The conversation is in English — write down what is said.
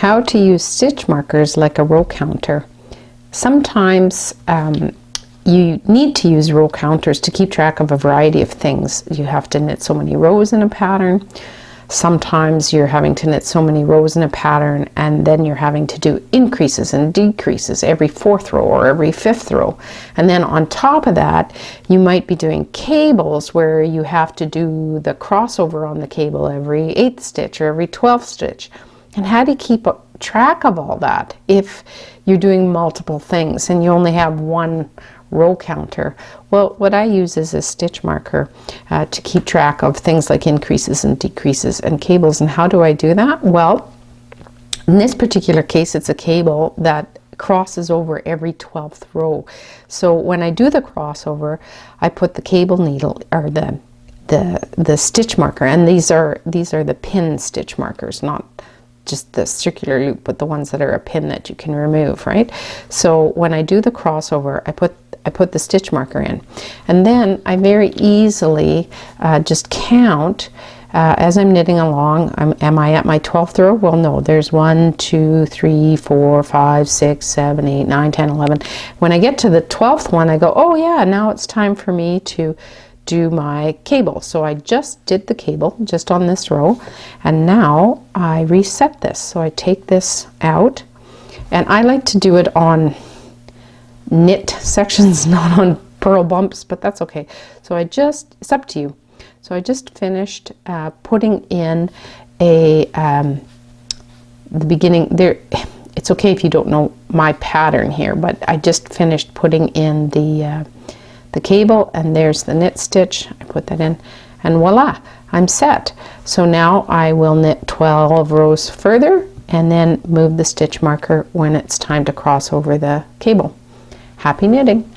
how to use stitch markers like a row counter. Sometimes you need to use row counters to keep track of a variety of things. You have to knit so many rows in a pattern. Sometimes you're having to knit so many rows in a pattern, and then you're having to do increases and decreases every 4th row or every 5th row. And then on top of that, you might be doing cables where you have to do the crossover on the cable every 8th stitch or every 12th stitch. And how do you keep track of all that if you're doing multiple things and you only have one row counter? Well, what I use is a stitch marker to keep track of things like increases and decreases and cables. And how do I do that? Well, in this particular case, it's a cable that crosses over every 12th row. So when I do the crossover, I put the cable needle or the stitch marker, and these are the pin stitch markers, not just the circular loop, but the ones that are a pin that you can remove, right? So when I do the crossover, I put the stitch marker in, and then I very easily just count as I'm knitting along. Am I at my 12th row? Well, no, there's 1, 2, 3, 4, 5, 6, 7, 8, 9, 10, 11. When I get to the 12th one, I go, oh yeah, now it's time for me to do my cable. So I just did the cable just on this row, and now I reset this. So I take this out, and I like to do it on knit sections, not on purl bumps, but that's okay. So it's up to you. So I just finished putting in the beginning there. It's okay if you don't know my pattern here, but I just finished putting in the cable, and there's the knit stitch. I put that in, and voila, I'm set. So now I will knit 12 rows further and then move the stitch marker when it's time to cross over the cable. Happy knitting!